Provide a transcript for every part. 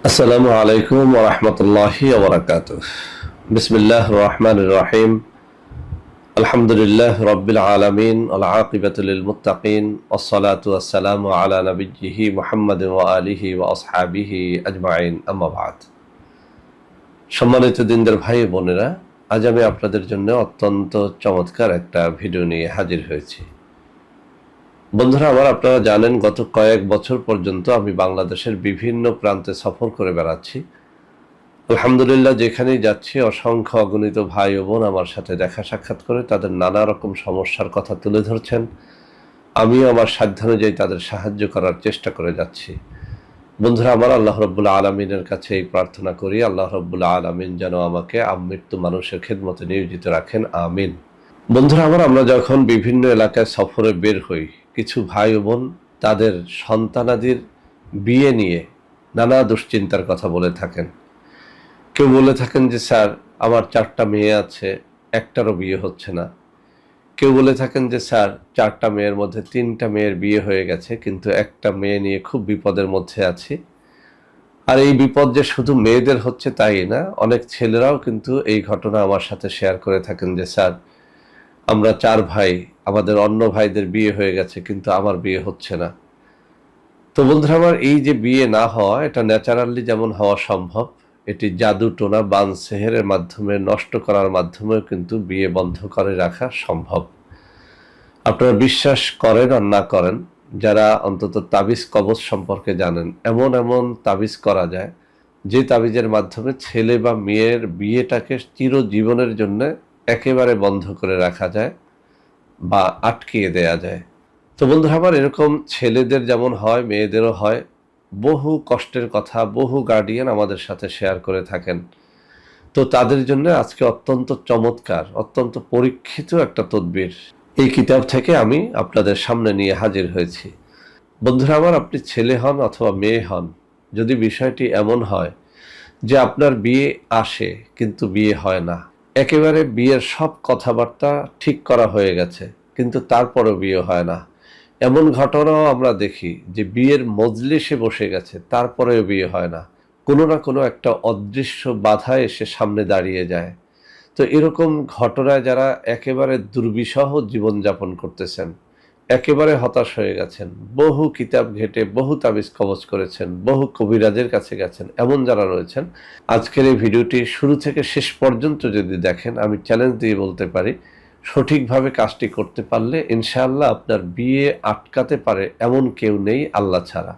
আসসালামু আলাইকুম ওয়া রাহমাতুল্লাহি ওয়া বারাকাতুহু। বিসমিল্লাহির রহমানির রহিম। আলহামদুলিল্লাহি রাব্বিল আলামিন ওয়াল আকিবাতু লিল মুত্তাকিন ওয়াস সালাতু ওয়াস সালামু আলা নাবিয়্যিহি মুহাম্মাদিন ওয়া আলিহি ওয়া আসহাবিহি আজমাইন, আম্মা বা'দ। সম্মানিত দিনদার ভাই বোনেরা, আজ আমি আপনাদের জন্য অত্যন্ত চমৎকার একটা ভিডিও নিয়ে হাজির হয়েছি। বন্ধুরা আমার, আপনারা জানেন গত কয়েক বছর পর্যন্ত আমি বাংলাদেশের বিভিন্ন প্রান্তে সফর করে বেড়াচ্ছি। আলহামদুলিল্লাহ, যেখানেই যাচ্ছি অসংখ্য অগণিত ভাই ও বোন আমার সাথে দেখা সাক্ষাৎ করে তাদের নানা রকম সমস্যার কথা তুলে ধরছেন। আমিও আমার সাধ্যানুযায়ী তাদের সাহায্য করার চেষ্টা করে যাচ্ছি। বন্ধুরা আমার, আল্লাহ রব্বুল আলমিনের কাছে এই প্রার্থনা করি, আল্লাহ রব্বুল আলমিন যেন আমাকে আমৃত্যু মানুষের খেদমতে নিয়োজিত রাখেন, আমিন। বন্ধুরা আমার, আমরা যখন বিভিন্ন এলাকায় সফরে বের হই, কিছু ভাই ও বোন তাদের সন্তানাদির বিয়ে নিয়ে নানা দুশ্চিন্তার কথা বলে থাকেন। কেউ বলে থাকেন যে স্যার, আমার 4টা মেয়ে আছে, একটারও বিয়ে হচ্ছে না। কেউ বলে থাকেন যে স্যার, 4টা মেয়ের মধ্যে 3টা মেয়ের বিয়ে হয়ে গেছে, কিন্তু একটা মেয়ে নিয়ে খুব বিপদের মধ্যে আছি। আর এই বিপদ যে শুধু মেয়েদের হচ্ছে তাই না, অনেক ছেলেরাও কিন্তু এই ঘটনা আমার সাথে শেয়ার করে থাকেন যে স্যার, আমরা 4 ভাই, আমাদের অন্য ভাইদের বিয়ে হয়ে গেছে, কিন্তু আমার বিয়ে হচ্ছে না। তো বন্ধুরা আমার, এই যে বিয়ে না হওয়া, এটা ন্যাচারালি যেমন হওয়া সম্ভব, এটি জাদু টোনা বান সেহেরের মাধ্যমে নষ্ট করার মাধ্যমেও কিন্তু বিয়ে বন্ধ করে রাখা সম্ভব। আপনারা বিশ্বাস করেন আর না করেন, যারা অন্তত তাবিজ কবজ সম্পর্কে জানেন, এমন এমন তাবিজ করা যায় যে তাবিজের মাধ্যমে ছেলে বা মেয়ের বিয়েটাকে চিরজীবনের জন্য একেবারে বন্ধ করে রাখা যায় বা আটকিয়ে দেয়া যায়। তো বন্ধুরা আমার, এরকম ছেলেদের যেমন হয় মেয়েদেরও হয়। বহু কষ্টের কথা বহু গার্ডিয়ান আমাদের সাথে শেয়ার করে থাকেন। তো তাদের জন্য আজকে অত্যন্ত চমৎকার, অত্যন্ত পরীক্ষিত একটা তদবির এই কিতাব থেকে আমি আপনাদের সামনে নিয়ে হাজির হয়েছি। বন্ধুরা আমার, আপনি ছেলে হন অথবা মেয়ে হন, যদি বিষয়টি এমন হয় যে আপনার বিয়ে আসে কিন্তু বিয়ে হয় না, একেবারে বিয়ের সব কথাবার্তা ঠিক করা হয়ে গেছে কিন্তু তারপরও বিয়ে হয় না, এমন ঘটনাও আমরা দেখি যে বিয়ের মজলিসে বসে গেছে তারপরেও বিয়ে হয় না, কোনো না কোনো একটা অদৃশ্য বাধা এসে সামনে দাঁড়িয়ে যায়। তো এরকম ঘটনায় যারা একেবারে দুর্বিষহ জীবনযাপন করতেছেন, একেবারে হতাশ হয়ে গেছেন, বহু কিতাব ঘেটে বহু তাবিজ কবজ করেছেন, বহু কবিরাজের কাছে গেছেন, এমন যারা রয়েছেন, আজকের এই ভিডিওটি শুরু থেকে শেষ পর্যন্ত যদি দেখেন, আমি চ্যালেঞ্জ দিয়ে বলতে পারি, সঠিকভাবে কাজটি করতে পারলে ইনশাআল্লাহ আপনার বিয়ে আটকাতে পারে এমন কেউ নেই আল্লাহ ছাড়া।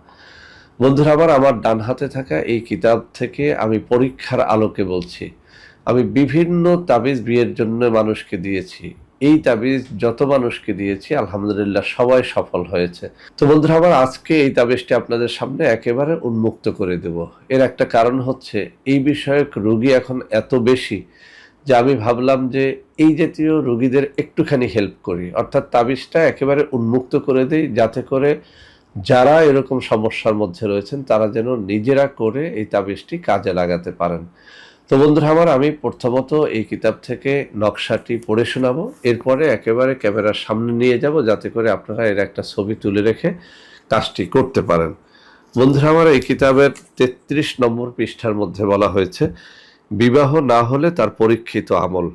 বন্ধুরা আমার ডান হাতে থাকা এই কিতাব থেকে আমি পরীক্ষার আলোকে বলছি, আমি বিভিন্ন তাবিজ বিয়ের জন্য মানুষকে দিয়েছি। এই তাবিজ যত মানুষকে দিয়েছি আলহামদুলিল্লাহ সবাই সফল হয়েছে। তো বন্ধুরা আমার, আজকে এই তাবিজটি আপনাদের সামনে একেবারে উন্মুক্ত করে দেব। এর একটা কারণ হচ্ছে, এই বিষয়ক রোগী এখন এত বেশি যে আমি ভাবলাম যে এই জাতীয় রোগীদের একটুখানি হেল্প করি, অর্থাৎ তাবিজটা একেবারে উন্মুক্ত করে দেই, যাতে করে যারা এরকম সমস্যার মধ্যে রয়েছেন তারা যেন নিজেরা করে এই তাবিজটি কাজে লাগাতে পারেন। তো বন্ধুরা আমার, আমি প্রথমত এই কিতাব থেকে নকশাটি পড়ে শোনাবো, এরপরে একেবারে ক্যামেরার সামনে নিয়ে যাব যাতে করে আপনারা এর একটা ছবি তুলে রেখে কাজটি করতে পারেন। বন্ধুরা আমার, এই কিতাবের 33 নম্বর পৃষ্ঠার মধ্যে বলা হয়েছে, বিবাহ না হলে তার পরীক্ষিত আমল।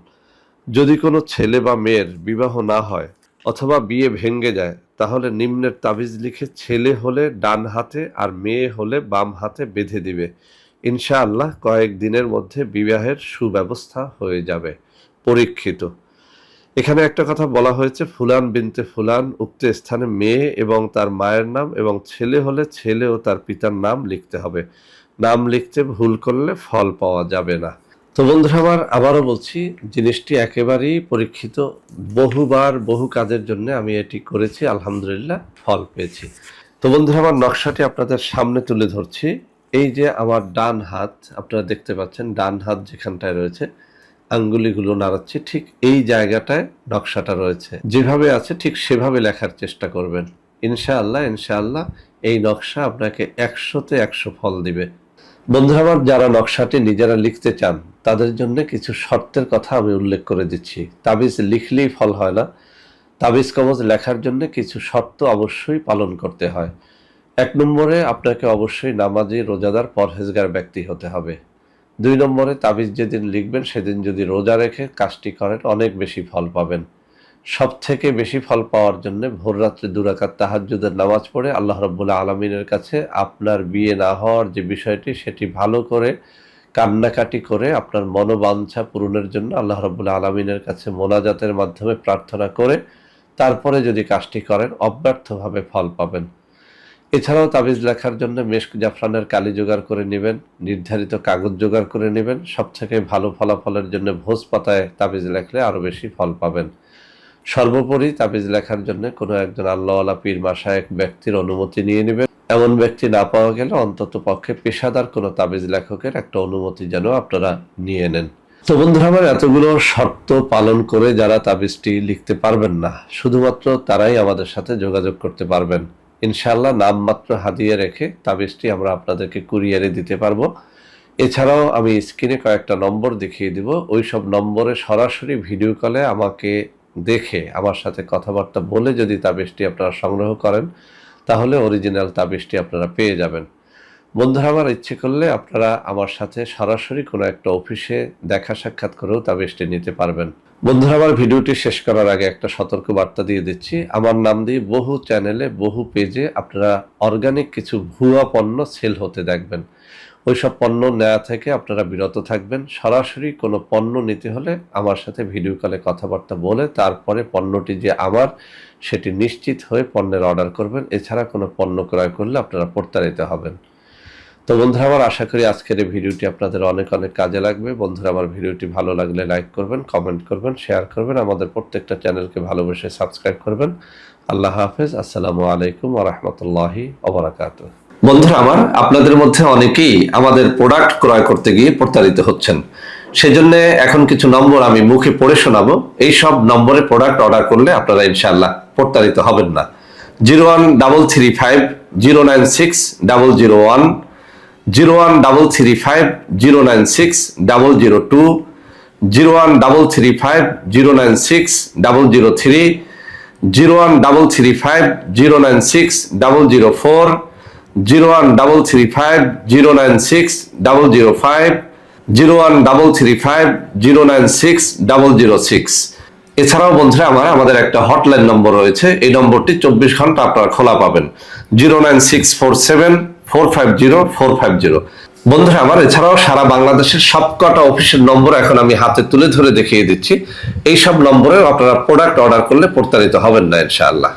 যদি কোনো ছেলে বা মেয়ের বিবাহ না হয় অথবা বিয়ে ভেঙে যায়, তাহলে নিম্নের তাবিজ লিখে ছেলে হলে ডান হাতে আর মেয়ে হলে বাম হাতে বেঁধে দিবে। ইনশাআল্লাহ কয়েক দিনের মধ্যে বিবাহের সুব্যবস্থা হয়ে যাবে। পরীক্ষিত। এখানে একটা কথা বলা হয়েছে, ফুলান বিনতে ফুলান উক্ত স্থানে মেয়ে এবং তার মায়ের নাম, এবং ছেলে হলে ছেলে ও তার পিতার নাম লিখতে হবে। নাম লিখতে ভুল করলে ফল পাওয়া যাবে না। তো বন্ধুরা আমার, আবারও বলছি, জিনিসটি একেবারেই পরীক্ষিত। বহুবার বহু কাজের জন্য আমি এটি করেছি, আলহামদুলিল্লাহ ফল পেয়েছি। তো বন্ধুরা আমার, নকশাটি আপনাদের সামনে তুলে ধরছি। এই যে আমার ডান হাত আপনারা দেখতে পাচ্ছেন, ডান হাত যেখানটায় রয়েছে আঙ্গুলিগুলো নাড়াচ্ছি, ঠিক এই জায়গাটায় নকশাটা রয়েছে। যেভাবে আছে ঠিক সেভাবে লেখার চেষ্টা করবেন। ইনশাআল্লাহ ইনশাআল্লাহ এই নকশা আপনাকে 100তে 100 ফল দিবে। বন্ধুরা আমার, যারা নকশাটি নিজেরা লিখতে চান তাদের জন্য কিছু শর্তের কথা আমি উল্লেখ করে দিচ্ছি। তাবিজ লিখলেই ফল হয় না, তাবিজ কবজ লেখার জন্য কিছু শর্ত অবশ্যই পালন করতে হয়। 1 নম্বরে আপনাকে অবশ্যই নামাজি, রোজাদার, পরহেজগার ব্যক্তি হতে হবে। 2 নম্বরে তাবিজ যেদিন লিখবেন সেদিন যদি রোজা রেখে কাজটি করেন অনেক বেশি ফল পাবেন। সবথেকে বেশি ফল পাওয়ার জন্য ভোর রাত্রে 2 রাকাত তাহাজ্জুদের নামাজ পড়ে আল্লাহ রাব্বুল আলামিনের কাছে আপনার বিয়ে না হওয়ার যে বিষয়টি সেটি ভালো করে কান্নাকাটি করে আপনার মনোবাঞ্ছা পূরণের জন্য আল্লাহ রাব্বুল আলামিনের কাছে মোনাজাতের মাধ্যমে প্রার্থনা করে তারপরে যদি কাজটি করেন অব্যর্থভাবে ফল পাবেন। এছাড়াও তাবিজ লেখার জন্য মেশক জাফরানের কালি জোগাড় করে নেবেন, নির্ধারিত কাগজ জোগাড় করে নেবেন। সবথেকে ভালো ফলাফলের জন্য ভোজ পাতায় তাবিজ লেখলে আরও বেশি ফল পাবেন। সর্বোপরি তাবিজ লেখার জন্য কোনো একজন আল্লাহওয়ালা পীর মাশায়েখ ব্যক্তির অনুমতি নিয়ে নেবেন। এমন ব্যক্তি না পাওয়া গেলে অন্তত পক্ষে পেশাদার কোনো তাবিজ লেখকের একটা অনুমতি যেন আপনারা নিয়ে নেন। তো বন্ধুরা আমার, এতগুলো শর্ত পালন করে যারা তাবিজটি লিখতে পারবেন না, শুধুমাত্র তারাই আমাদের সাথে যোগাযোগ করতে পারবেন। ইনশাআল্লাহ নামমাত্র হাদিয়া রেখে তাবিজটি আমরা আপনাদেরকে কুরিয়ারে দিতে পারবো। এছাড়াও আমি স্ক্রিনে কয়েকটা নম্বর দেখিয়ে দিব, ওই সব নম্বরে সরাসরি ভিডিও কলে আমাকে দেখে আমার সাথে কথাবার্তা বলে যদি তাবিজটি আপনারা সংগ্রহ করেন তাহলে অরিজিনাল তাবিজটি আপনারা পেয়ে যাবেন। বন্ধুরা আমার, ইচ্ছে করলে আপনারা আমার সাথে সরাসরি কোনো একটা অফিসে দেখা সাক্ষাৎ করেও তাবিজটি নিতে পারবেন। বন্ধুরা আমার, ভিডিওটি শেষ করার আগে একটা সতর্ক বার্তা দিয়ে দিচ্ছি। আমার নাম দিয়ে বহু চ্যানেলে, বহু পেজে আপনারা অর্গানিক কিছু ভুয়া পণ্য সেল হতে দেখবেন। ওইসব পণ্য নেওয়া থেকে আপনারা বিরত থাকবেন। সরাসরি কোনো পণ্য নিতে হলে আমার সাথে ভিডিও কলে কথাবার্তা বলে তারপরে পণ্যটি যে আমার সেটি নিশ্চিত হয়ে পণ্যের অর্ডার করবেন। এছাড়া কোনো পণ্য ক্রয় করলে আপনারা প্রতারিত হবেন। তো বন্ধুরা আমার, আশা করি আজকের এই ভিডিওটি আপনাদের অনেক অনেক কাজে লাগবে। বন্ধুরা আমার, ভিডিওটি ভালো লাগলে লাইক করবেন, কমেন্ট করবেন, শেয়ার করবেন, আমাদের প্রত্যেকটা চ্যানেলকে ভালোবেসে সাবস্ক্রাইব করবেন। আল্লাহ হাফেজ। আসসালামু আলাইকুম ওয়া রাহমাতুল্লাহি ওয়া বারাকাতুহু। বন্ধুরা আমার, আপনাদের মধ্যে অনেকেই আমাদের প্রোডাক্ট ক্রয় করতে গিয়ে প্রতারিত হচ্ছেন। সেজন্য এখন কিছু নম্বর আমি মুখে পড়ে শোনাবো। এই সব নম্বরে প্রোডাক্ট অর্ডার করলে আপনারা ইনশাআল্লাহ প্রতারিত হবেন না। 01335096001, 01335096002, 01335096003, 01335096004, 01335096005, 01335096006। এছাড়াও বন্ধুরা আমার, আমাদের একটা হটলাইন নম্বর রয়েছে। এই নম্বরটি 24 ঘন্টা আপনারা খোলা পাবেন। 09647450450। বন্ধুরা আমার, এছাড়াও সারা বাংলাদেশের সবকটা অফিসের নম্বর এখন আমি হাতে তুলে ধরে দেখিয়ে দিচ্ছি। এই সব নম্বরেও আপনারা প্রোডাক্ট অর্ডার করলে প্রতারিত হবেন না ইনশাআল্লাহ।